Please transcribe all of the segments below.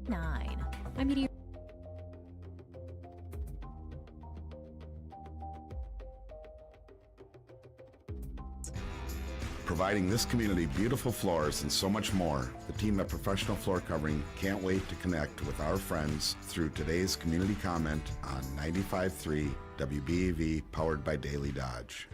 9. I'm meteor. Providing this community beautiful floors and so much more, the team at Professional Floor Covering can't wait to connect with our friends through today's community comment on 95.3 WBEV, powered by Daily Dodge.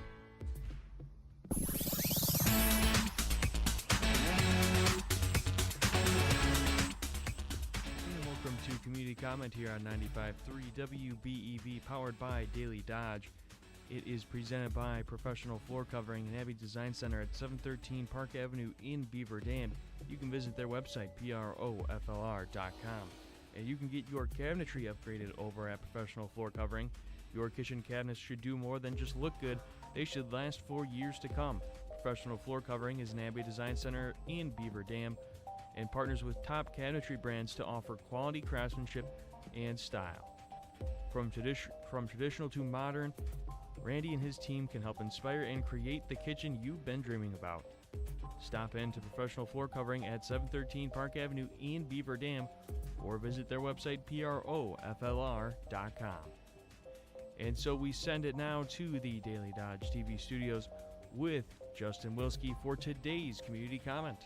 Welcome to Community Comment here on 95.3 WBEV, powered by Daily Dodge. It is presented by Professional Floor Covering and Abbey Design Center at 713 Park Avenue in Beaver Dam. You can visit their website, proflr.com. And you can get your cabinetry upgraded over at Professional Floor Covering. Your kitchen cabinets should do more than just look good. They should last for years to come. Professional Floor Covering is an Abbey Design Center in Beaver Dam and partners with top cabinetry brands to offer quality craftsmanship and style. From traditional to modern, Randy and his team can help inspire and create the kitchen you've been dreaming about. Stop in to Professional Floor Covering at 713 Park Avenue in Beaver Dam or visit their website, proflr.com. And so we send it now to the Daily Dodge TV studios with Justin Wilski for today's Community Comment.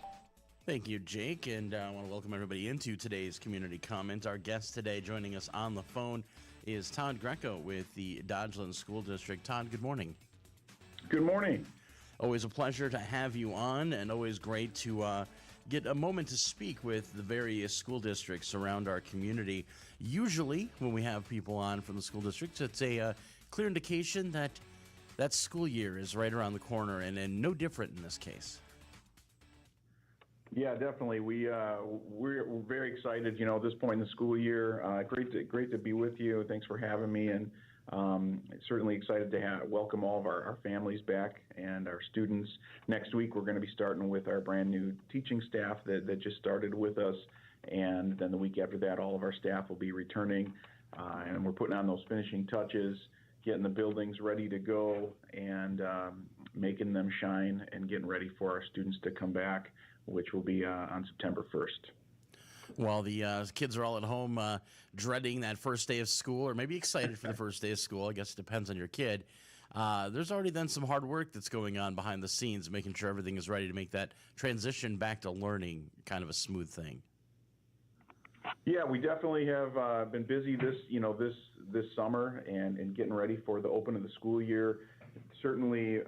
Thank you, Jake, and I want to welcome everybody into today's Community Comment. Our guest today joining us on the phone is Todd Greco with the Dodgeland School District. Todd, good morning. Good morning. Always a pleasure to have you on, and always great to get a moment to speak with the various school districts around our community. Usually, when we have people on from the school districts, it's a clear indication that that school year is right around the corner, and no different in this case. Yeah, definitely. We're very excited. At this point in the school year, great to be with you. Thanks for having me, and certainly excited to welcome all of our families back and our students. Next week, we're going to be starting with our brand new teaching staff that just started with us, and then the week after that, all of our staff will be returning, and we're putting on those finishing touches, getting the buildings ready to go, and making them shine and getting ready for our students to come back, which will be on September 1st. While the kids are all at home dreading that first day of school, or maybe excited for the first day of school, I guess it depends on your kid, there's already then some hard work that's going on behind the scenes, making sure everything is ready to make that transition back to learning kind of a smooth thing. Yeah, we definitely have been busy this summer and getting ready for the open of the school year. Certainly,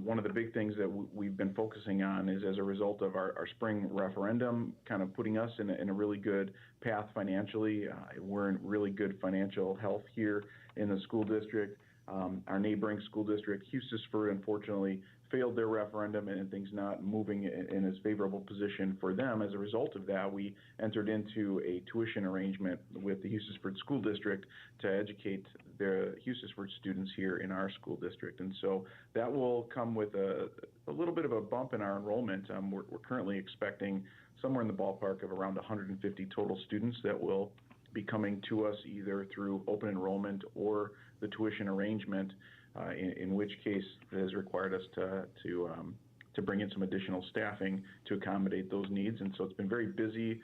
one of the big things that we've been focusing on is, as a result of our spring referendum, kind of putting us in a really good path financially. We're in really good financial health here in the school district. Our neighboring school district, Hustisford, unfortunately failed their referendum, and things not moving in as favorable position for them. As a result of that, we entered into a tuition arrangement with the Hustisford School District to educate the Hustisford students here in our school district. And so that will come with a little bit of a bump in our enrollment. We're currently expecting somewhere in the ballpark of around 150 total students that will be coming to us either through open enrollment or the tuition arrangement, in which case it has required us to bring in some additional staffing to accommodate those needs. And so it's been very busy,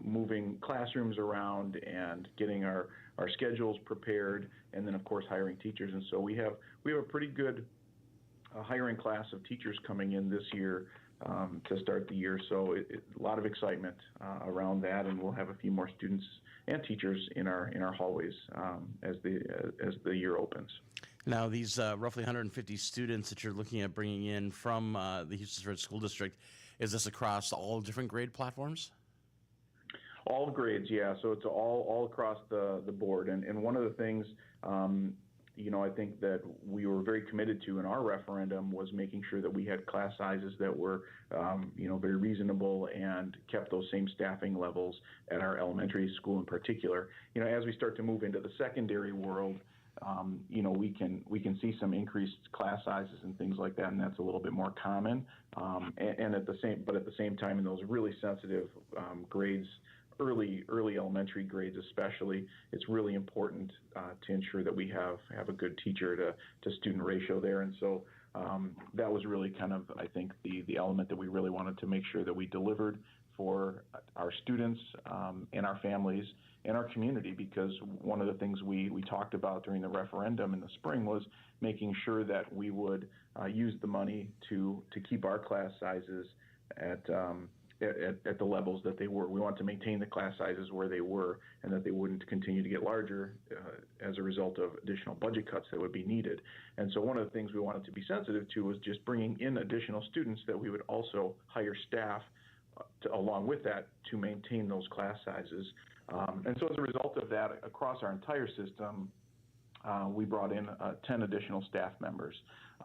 moving classrooms around and getting our schedules prepared, and then of course hiring teachers. And so we have a pretty good hiring class of teachers coming in this year to start the year. So a lot of excitement around that, and we'll have a few more students and teachers in our hallways as the year opens. Now, these roughly 150 students that you're looking at bringing in from the Hustisford School District, is this across all different grade platforms? All grades, yeah. So it's all across the board. And one of the things, I think that we were very committed to in our referendum was making sure that we had class sizes that were, very reasonable and kept those same staffing levels at our elementary school in particular. As we start to move into the secondary world, we can see some increased class sizes and things like that, and that's a little bit more common. And at the same time, in those really sensitive grades, early elementary grades especially, it's really important to ensure that we have a good teacher to student ratio there. And so that was really kind of, I think, the element that we really wanted to make sure that we delivered for our students and our families and our community, because one of the things we talked about during the referendum in the spring was making sure that we would use the money to keep our class sizes at the levels that they were. We want to maintain the class sizes where they were, and that they wouldn't continue to get larger as a result of additional budget cuts that would be needed. And so one of the things we wanted to be sensitive to was just bringing in additional students, that we would also hire staff along with that to maintain those class sizes. And so as a result of that, across our entire system, we brought in 10 additional staff members.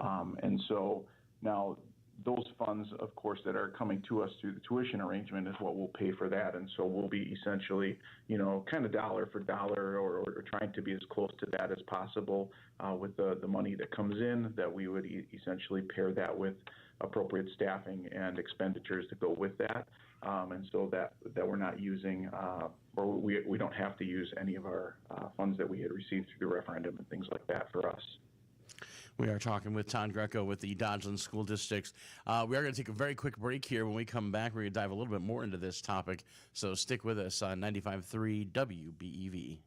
And so now those funds, of course, that are coming to us through the tuition arrangement is what will pay for that. And so we'll be essentially, kind of dollar for dollar, or trying to be as close to that as possible with the money that comes in, that we would essentially pair that with appropriate staffing and expenditures to go with that. And so that we're not using, or we don't have to use any of our funds that we had received through the referendum and things like that for us. We are talking with Tom Greco with the Dodgeland School Districts. We are going to take a very quick break here. When we come back, we're going to dive a little bit more into this topic. So stick with us on 95.3 WBEV.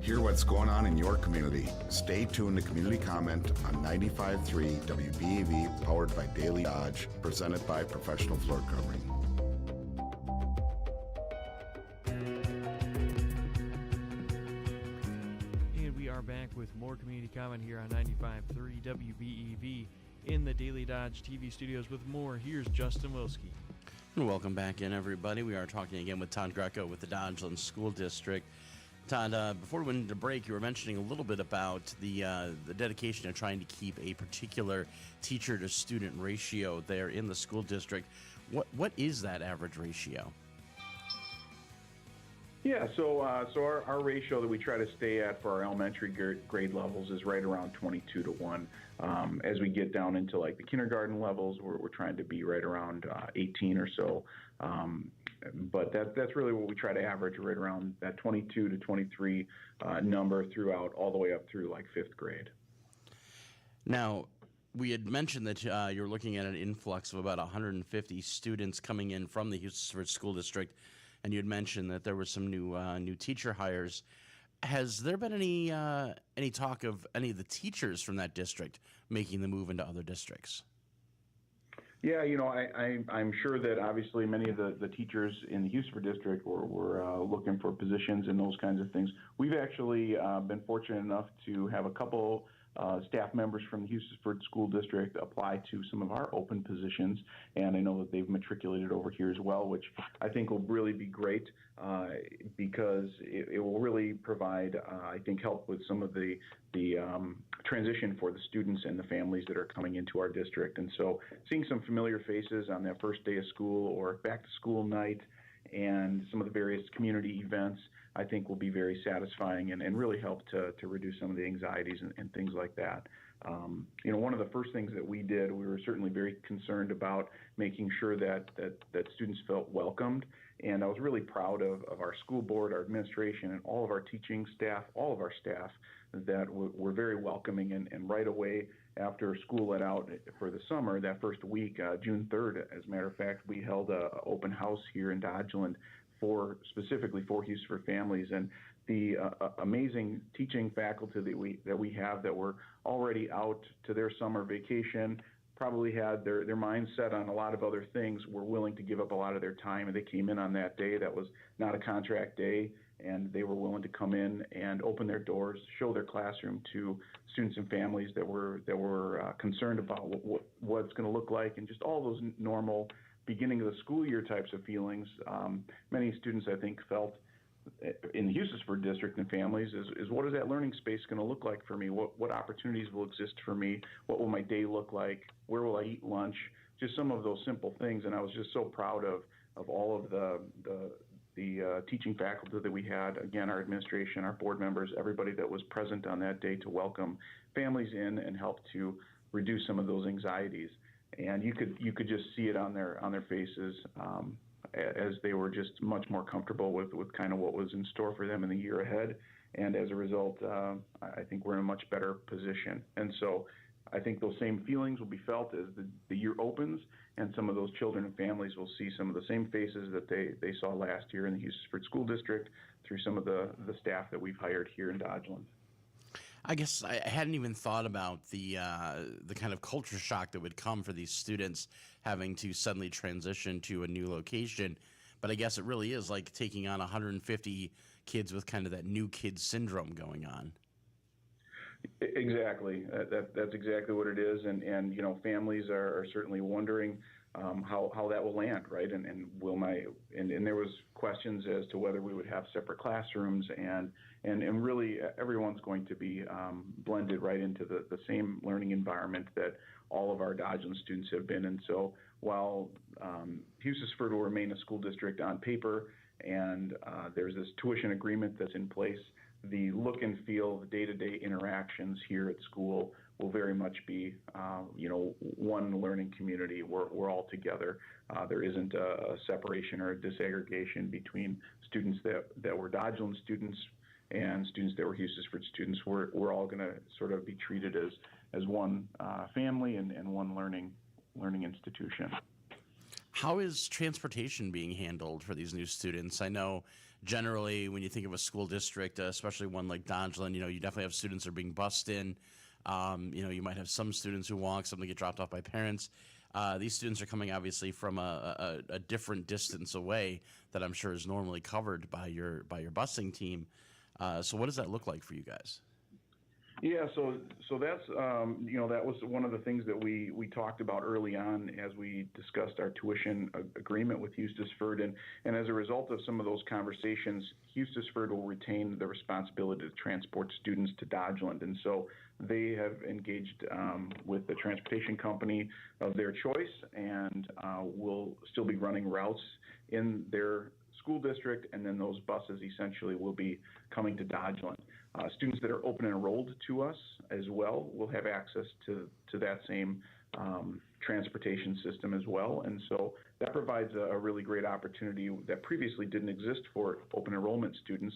Hear what's going on in your community. Stay tuned to Community Comment on 95.3 WBEV, powered by Daily Dodge, presented by Professional Floor Covering. And we are back with more Community Comment here on 95.3 WBEV in the Daily Dodge TV studios with more. Here's Justin Wilski. Welcome back in, everybody. We are talking again with Tom Greco with the Dodgeland School District. Todd, before we went into break, you were mentioning a little bit about the dedication of trying to keep a particular teacher-to-student ratio there in the school district. What is that average ratio? Yeah, so our ratio that we try to stay at for our elementary grade levels is right around 22 to 1. As we get down into like the kindergarten levels, we're trying to be right around 18 or so. But that's really what we try to average, right around that 22 to 23 number throughout, all the way up through like 5th grade. Now, we had mentioned that you're looking at an influx of about 150 students coming in from the Houston School District, and you had mentioned that there were some new teacher hires. Has there been any talk of any of the teachers from that district making the move into other districts? Yeah, I'm sure that obviously many of the teachers in the Houston district were looking for positions and those kinds of things. We've actually been fortunate enough to have a couple staff members from the Houston School District apply to some of our open positions, and I know that they've matriculated over here as well, which I think will really be great because it will really provide, I think, help with some of the transition for the students and the families that are coming into our district. And so seeing some familiar faces on that first day of school or back to school night and some of the various community events, I think will be very satisfying and really help to reduce some of the anxieties and things like that. One of the first things that we did, we were certainly very concerned about making sure that students felt welcomed. And I was really proud of our school board, our administration, and all of our teaching staff, all of our staff that were very welcoming. And right away after school let out for the summer, that first week, June 3rd, as a matter of fact, we held an open house here in Dodgeland specifically for Houston families, and the amazing teaching faculty that we have that were already out to their summer vacation, probably had their minds set on a lot of other things, were willing to give up a lot of their time, and they came in on that day. That was not a contract day, and they were willing to come in and open their doors, show their classroom to students and families that were concerned about what it's going to look like, and just all those normal beginning of the school year types of feelings. Many students, I think, felt in the Houston district and families is what is that learning space going to look like for me? What opportunities will exist for me? What will my day look like? Where will I eat lunch? Just some of those simple things. And I was just so proud of all of the teaching faculty that we had, again, our administration, our board members, everybody that was present on that day to welcome families in and help to reduce some of those anxieties. And you could just see it on their faces as they were just much more comfortable with kind of what was in store for them in the year ahead. And as a result, I think we're in a much better position. And so I think those same feelings will be felt as the year opens, and some of those children and families will see some of the same faces that they saw last year in the Houston School District through some of the staff that we've hired here in Dodgeland. I guess I hadn't even thought about the kind of culture shock that would come for these students having to suddenly transition to a new location. But I guess it really is like taking on 150 kids with kind of that new kid syndrome going on. Exactly. That's exactly what it is. And families are certainly wondering how that will land, right? And there was questions as to whether we would have separate classrooms and really everyone's going to be blended right into the same learning environment that all of our Dodgeland students have been. And so while Houston will remain a school district on paper, and there's this tuition agreement that's in place, the look and feel, the day-to-day interactions here at school will very much be, one learning community. We're all together. There isn't a separation or a disaggregation between students that were Dodgeland students and students that were Houston students. We're all going to sort of be treated as one family and one learning institution. How is transportation being handled for these new students? I know generally when you think of a school district, especially one like Dodgeland, you definitely have students that are being bused in. You might have some students who walk, some that get dropped off by parents. These students are coming obviously from a different distance away that I'm sure is normally covered by your busing team. So what does that look like for you guys? Yeah, so that's that was one of the things that we talked about early on as we discussed our tuition agreement with Eustisford, and as a result of some of those conversations, Eustisford will retain the responsibility to transport students to Dodgeland, and so they have engaged with the transportation company of their choice, and will still be running routes in their school district, and then those buses essentially will be coming to Dodgeland. Students that are open enrolled to us as well will have access to that same transportation system as well. And so that provides a really great opportunity that previously didn't exist for open enrollment students.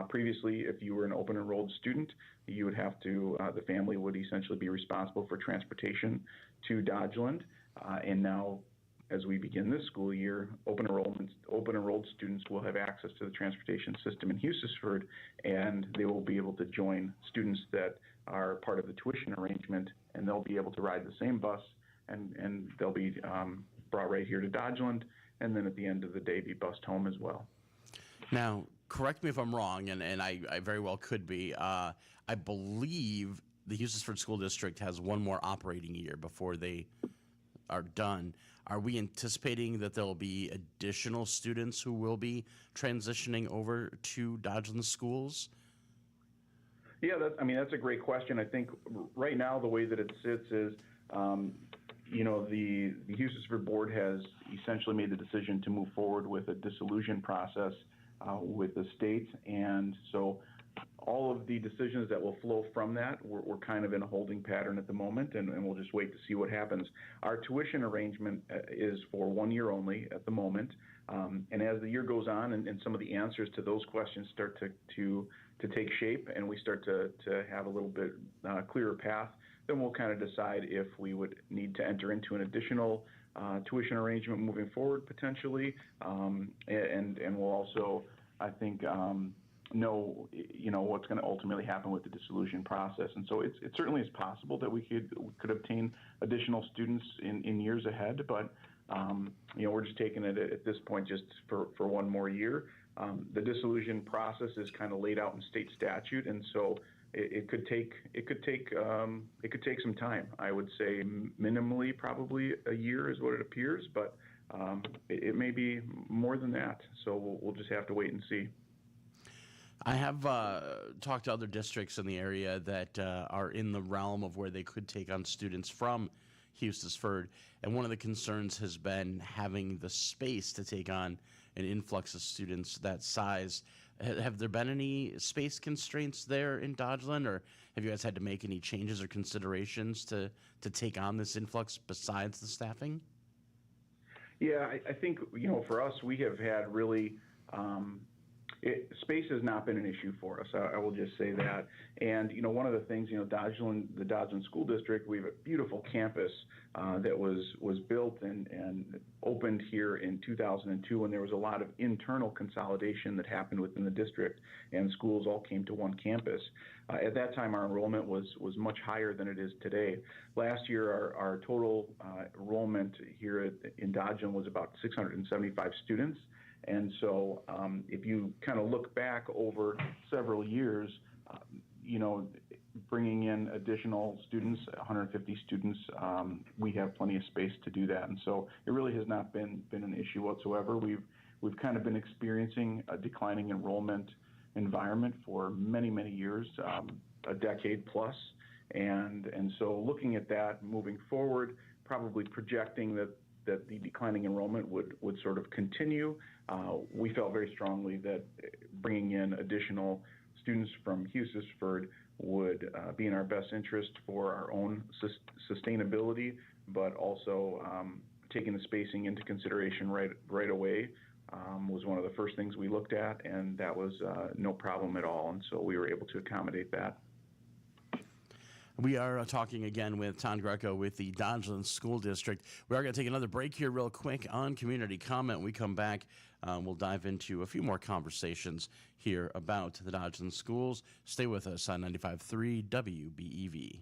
Previously, if you were an open enrolled student, you would have to, the family would essentially be responsible for transportation to Dodgeland. And now, as we begin this school year, open enrolled students will have access to the transportation system in Eustisford, and they will be able to join students that are part of the tuition arrangement, and they'll be able to ride the same bus, and they'll be brought right here to Dodgeland, and then at the end of the day be bused home as well. Now, correct me if I'm wrong, and I very well could be. I believe the Eustisford School District has one more operating year before they are done. Are we anticipating that there will be additional students who will be transitioning over to Dodgeland schools? Yeah, that's a great question. I think right now the way that it sits is, the Eustisford board has essentially made the decision to move forward with a dissolution process with the state, and so all of the decisions that will flow from that, we're kind of in a holding pattern at the moment, and we'll just wait to see what happens. Our tuition arrangement is for 1 year only at the moment, and as the year goes on and some of the answers to those questions start to take shape, and we start to have a little bit clearer path, then we'll kind of decide if we would need to enter into an additional tuition arrangement moving forward potentially, and we'll also, I think, know what's going to ultimately happen with the dissolution process. And so it certainly is possible that we could obtain additional students in years ahead, but we're just taking it at this point just for 1 more year. The dissolution process is kind of laid out in state statute, and so it could take some time. I would say minimally probably a year is what it appears, but it may be more than that. So we'll just have to wait and see. I have talked to other districts in the area that are in the realm of where they could take on students from Eustisford, and one of the concerns has been having the space to take on an influx of students that size. Have there been any space constraints there in Dodgeland, or have you guys had to make any changes or considerations to take on this influx besides the staffing? Yeah, I think, for us, we have had really space has not been an issue for us. I will just say that. And, one of the things, the Dodgeland School District, we have a beautiful campus that was built and opened here in 2002, when there was a lot of internal consolidation that happened within the district, and schools all came to one campus. At that time, our enrollment was much higher than it is today. Last year, our total enrollment here in Dodgeland was about 675 students. And so if you kind of look back over several years, bringing in additional students, 150 students, we have plenty of space to do that. And so it really has not been an issue whatsoever. We've kind of been experiencing a declining enrollment environment for many, many years, a decade plus. And so looking at that moving forward, probably projecting that the declining enrollment would sort of continue. We felt very strongly that bringing in additional students from Eustisford would be in our best interest for our own sustainability, but also taking the spacing into consideration right away was one of the first things we looked at, and that was no problem at all. And so we were able to accommodate that. We are talking again with Tom Greco with the Dodgeland School District. We are going to take another break here real quick on Community Comment. When we come back, we'll dive into a few more conversations here about the Dodgeland schools. Stay with us on 95.3 WBEV.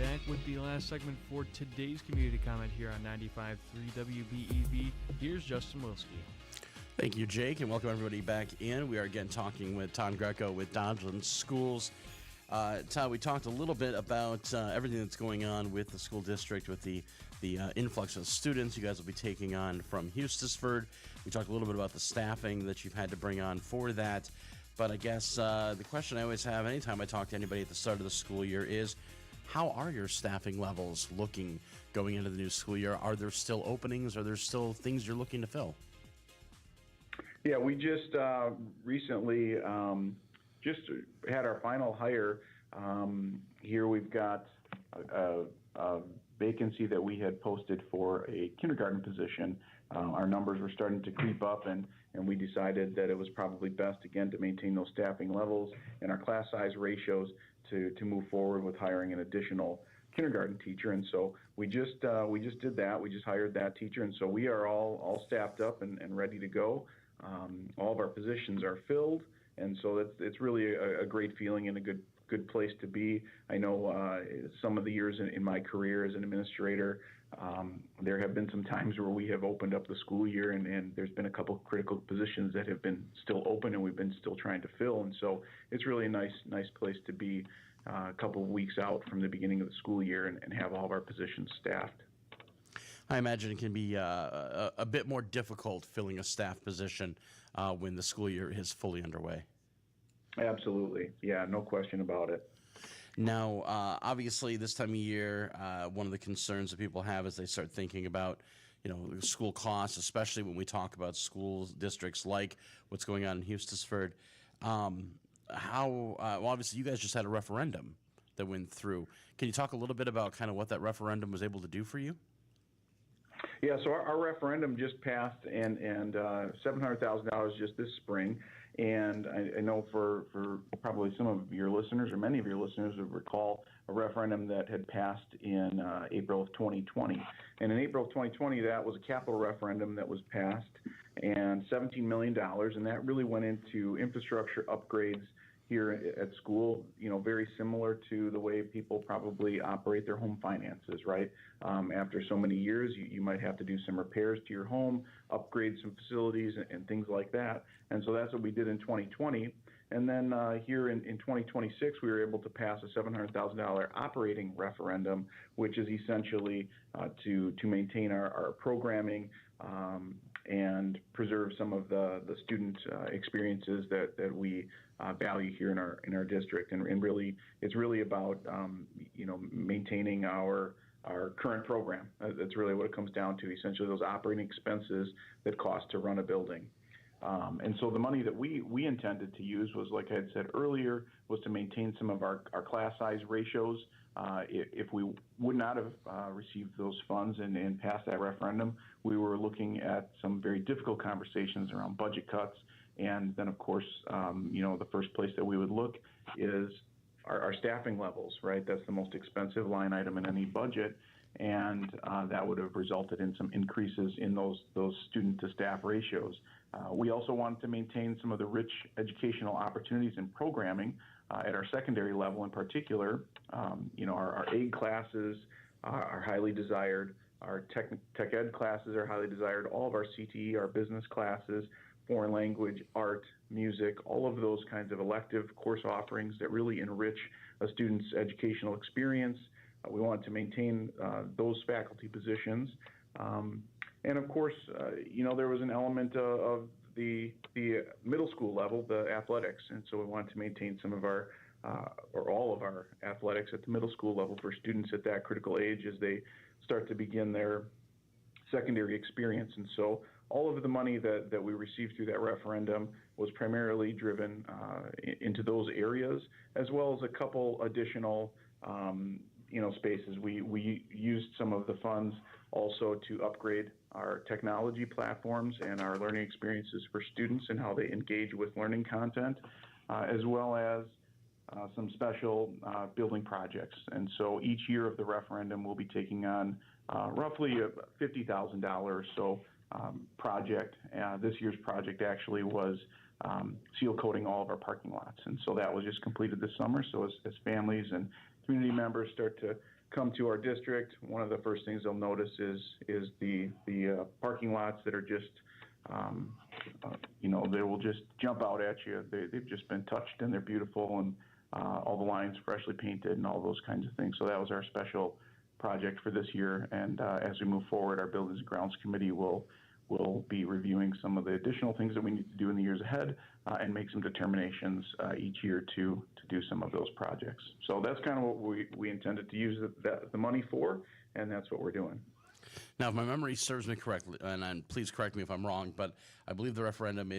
back with the last segment for today's community comment here on 95.3 WBEV. Here's Justin Wilski. Thank you, Jake, and welcome everybody back in. We are again talking with Todd Greco with Dodgeland Schools. Todd, we talked a little bit about everything that's going on with the school district, with the influx of students you guys will be taking on from Eustisford. We talked a little bit about the staffing that you've had to bring on for that. But I guess the question I always have anytime I talk to anybody at the start of the school year is, how are your staffing levels looking going into the new school year? Are there still openings? Are there still things you're looking to fill? Yeah, we just recently just had our final hire. Here we've got a vacancy that we had posted for a kindergarten position. Our numbers were starting to creep up, and we decided that it was probably best, again, to maintain those staffing levels and our class size ratios to move forward with hiring an additional kindergarten teacher. And so we just did that. We just hired that teacher, and so we are all staffed up and ready to go. All of our positions are filled, and so it's really a great feeling and a good place to be. I know some of the years in my career as an administrator, there have been some times where we have opened up the school year and there's been a couple of critical positions that have been still open and we've been still trying to fill. And so it's really a nice place to be a couple of weeks out from the beginning of the school year and have all of our positions staffed. I imagine it can be a bit more difficult filling a staff position when the school year is fully underway. Absolutely. Yeah, no question about it. Now, obviously, this time of year, one of the concerns that people have as they start thinking about, school costs, especially when we talk about school districts like what's going on in Eustisford. Well, obviously, you guys just had a referendum that went through. Can you talk a little bit about kind of what that referendum was able to do for you? Yeah, so our referendum just passed, and $700,000 just this spring. And I know for probably some of your listeners, or many of your listeners, would recall a referendum that had passed in April of 2020. And in April of 2020, that was a capital referendum that was passed, and $17 million, and that really went into infrastructure upgrades here at school, very similar to the way people probably operate their home finances, right? After so many years, you might have to do some repairs to your home, upgrade some facilities and things like that. And so that's what we did in 2020. And then here in 2026, we were able to pass a $700,000 operating referendum, which is essentially to maintain our programming and preserve some of the student experiences that we value here in our district. And really, it's really about maintaining our current program. That's really what it comes down to. Essentially, those operating expenses that cost to run a building. And so the money that we intended to use was, like I had said earlier, was to maintain some of our class size ratios. If we would not have received those funds and passed that referendum, we were looking at some very difficult conversations around budget cuts. And then, of course, the first place that we would look is our staffing levels, right? That's the most expensive line item in any budget. And that would have resulted in some increases in those student to staff ratios. We also wanted to maintain some of the rich educational opportunities and programming at our secondary level in particular. Our AID classes are highly desired. Our tech ed classes are highly desired. All of our CTE, our business classes, foreign language, art, music, all of those kinds of elective course offerings that really enrich a student's educational experience. We wanted to maintain those faculty positions. And of course, there was an element of the middle school level, the athletics. And so we wanted to maintain some of our, or all of our athletics at the middle school level for students at that critical age as they start to begin their secondary experience. And so all of the money that we received through that referendum was primarily driven into those areas, as well as a couple additional spaces. We used some of the funds also to upgrade our technology platforms and our learning experiences for students and how they engage with learning content, as well as some special building projects. And so each year of the referendum, we'll be taking on roughly a $50,000 or so project. This year's project actually was seal coating all of our parking lots. And so that was just completed this summer. So as families and community members start to come to our district, one of the first things they'll notice is the parking lots that are just, they will just jump out at you. They've just been touched and they're beautiful, and all the lines freshly painted and all those kinds of things. So that was our special project for this year. And as we move forward, our Buildings and Grounds Committee will be reviewing some of the additional things that we need to do in the years ahead and make some determinations each year to do some of those projects. So that's kind of what we intended to use the money for, and that's what we're doing. Now, if my memory serves me correctly, and please correct me if I'm wrong, but I believe the referendum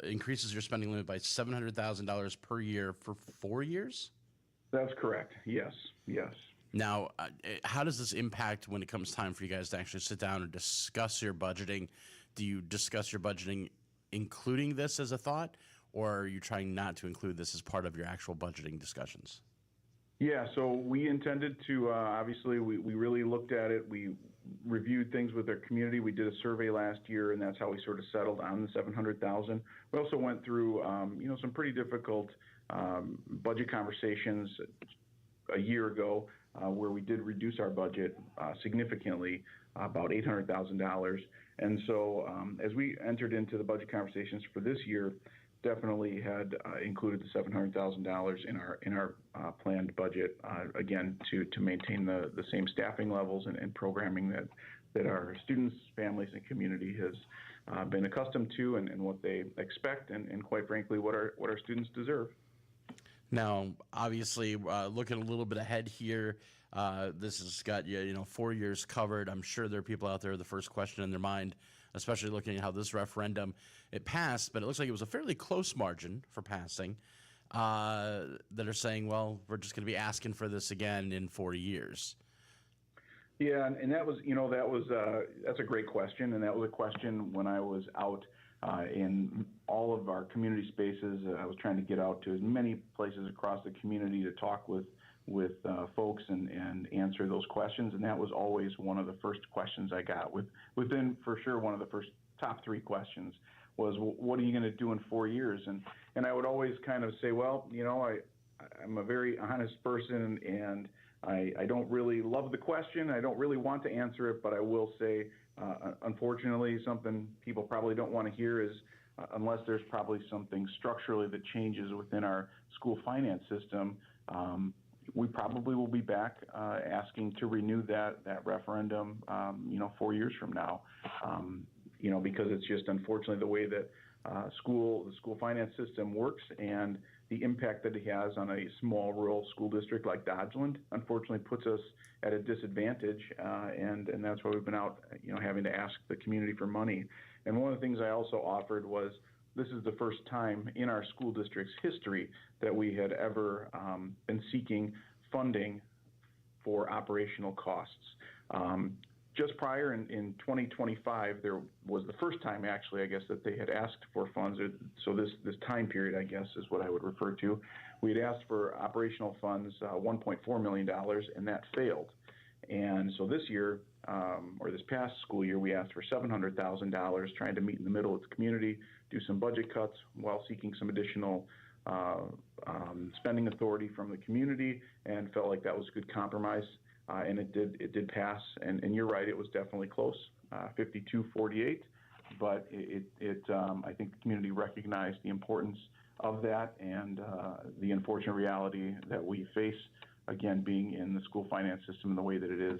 increases your spending limit by $700,000 per year for 4 years? That's correct. Yes. Now, how does this impact when it comes time for you guys to actually sit down and discuss your budgeting? Do you discuss your budgeting including this as a thought, or are you trying not to include this as part of your actual budgeting discussions? Yeah, so we intended to, obviously, we really looked at it. We reviewed things with our community. We did a survey last year, and that's how we sort of settled on the $700,000. We also went through, some pretty difficult budget conversations a year ago where we did reduce our budget significantly, about $800,000. And so as we entered into the budget conversations for this year, definitely had included the $700,000 in our planned budget, again, to maintain the same staffing levels and programming that our students, families, and community has been accustomed to, and what they expect, and quite frankly, what our students deserve. Now, obviously, looking a little bit ahead here, this has got 4 years covered. I'm sure there are people out there, the first question in their mind, especially looking at how this referendum, it passed, but it looks like it was a fairly close margin for passing, that are saying, well, we're just going to be asking for this again in 4 years. Yeah, and that was, that's a great question, and that was a question when I was out in all of our community spaces. I was trying to get out to as many places across the community to talk with folks and answer those questions, and that was always one of the first questions I got. Within, for sure, one of the first top 3 questions was, what are you going to do in 4 years? And I would always kind of say, well, I'm a very honest person, and I don't really love the question. I don't really want to answer it, but I will say, unfortunately, something people probably don't want to hear is, unless there's probably something structurally that changes within our school finance system, we probably will be back asking to renew that referendum, 4 years from now, because it's just unfortunately the way that the school finance system works, and the impact that it has on a small rural school district like Dodgeland, unfortunately puts us at a disadvantage, and that's why we've been out, having to ask the community for money. And one of the things I also offered was, this is the first time in our school district's history that we had ever been seeking funding for operational costs. Just prior in 2025, there was the first time, actually, I guess, that they had asked for funds. So this time period, I guess, is what I would refer to. We had asked for operational funds, $1.4 million, and that failed. And so this year, or this past school year, we asked for $700,000, trying to meet in the middle of the community, do some budget cuts while seeking some additional spending authority from the community, and felt like that was a good compromise. And it did pass, and you're right, it was definitely close, 52-48, but I think the community recognized the importance of that, and the unfortunate reality that we face, again, being in the school finance system in the way that it is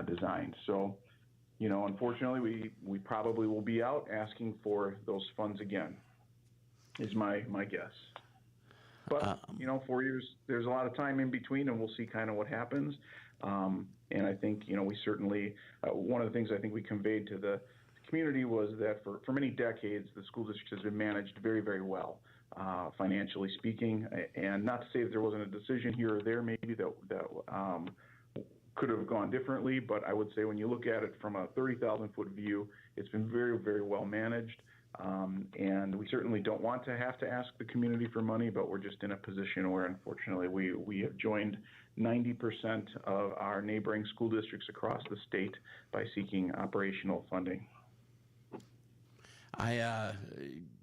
designed. So, unfortunately, we probably will be out asking for those funds again, is my guess. But, 4 years, there's a lot of time in between, and we'll see kind of what happens. And I think, we certainly, one of the things I think we conveyed to the community was that for many decades, the school district has been managed very, very well, financially speaking. And not to say that there wasn't a decision here or there maybe that could have gone differently, but I would say when you look at it from a 30,000-foot view, it's been very, very well managed. And we certainly don't want to have to ask the community for money, but we're just in a position where, unfortunately, we have joined 90% of our neighboring school districts across the state by seeking operational funding. I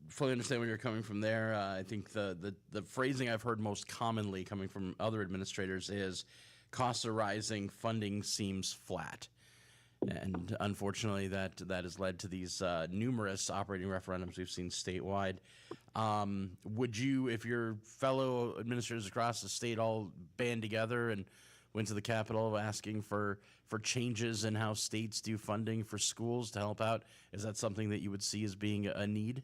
fully understand where you're coming from there. I think the phrasing I've heard most commonly coming from other administrators is costs are rising, funding seems flat. And unfortunately, that has led to these numerous operating referendums we've seen statewide. Would you, if your fellow administrators across the state all band together and went to the Capitol asking for changes in how states do funding for schools to help out, is that something that you would see as being a need?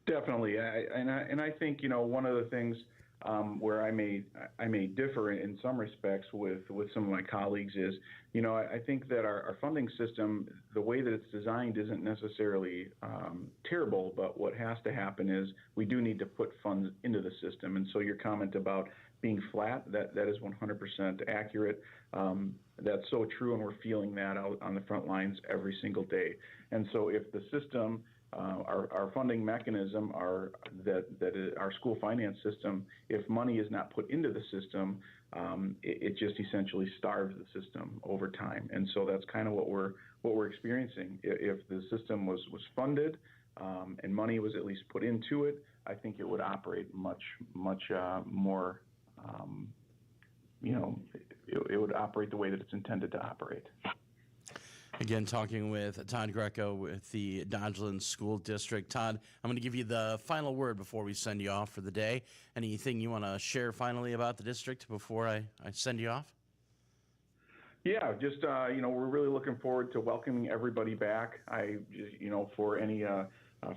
Definitely, I think one of the things where I may differ in some respects with some of my colleagues is, I think that our funding system, the way that it's designed, isn't necessarily terrible, but what has to happen is we do need to put funds into the system. And so your comment about being flat, that is 100% accurate. That's so true, and we're feeling that out on the front lines every single day. And so if the system, our funding mechanism, our school finance system, if money is not put into the system, it just essentially starves the system over time. And so that's kind of what we're experiencing. If the system was funded and money was at least put into it, I think it would operate much more. It would operate the way that it's intended to operate. Again, talking with Todd Greco with the Dodgeland School District. Todd, I'm going to give you the final word before we send you off for the day. Anything you want to share finally about the district before I send you off? Yeah, just, we're really looking forward to welcoming everybody back. For any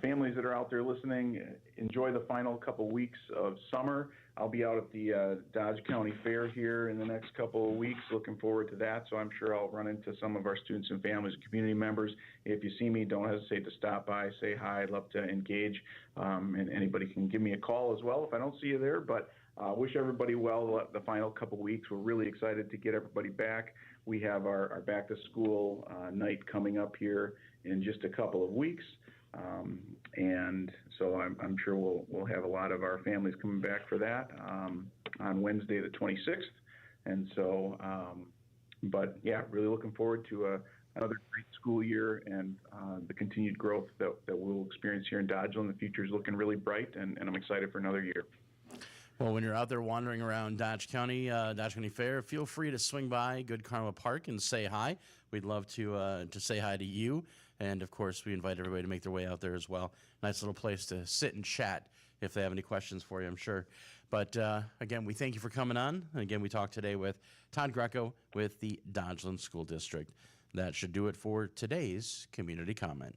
families that are out there listening, enjoy the final couple weeks of summer. I'll be out at the Dodge County Fair here in the next couple of weeks. Looking forward to that. So I'm sure I'll run into some of our students and families and community members. If you see me, don't hesitate to stop by, say hi. I'd love to engage. And anybody can give me a call as well if I don't see you there. But wish everybody well the final couple weeks. We're really excited to get everybody back. We have our back to school night coming up here in just a couple of weeks. And so I'm sure we'll have a lot of our families coming back for that on Wednesday the 26th. And so, but yeah, really looking forward to another great school year and the continued growth that we'll experience here in Dodgeland. The future is looking really bright, and I'm excited for another year. Well, when you're out there wandering around Dodge County Fair, feel free to swing by Good Karma Park and say hi. We'd love to say hi to you. And, of course, we invite everybody to make their way out there as well. Nice little place to sit and chat if they have any questions for you, I'm sure. But, again, we thank you for coming on. And, again, we talked today with Todd Greco with the Dodgeland School District. That should do it for today's Community Comment.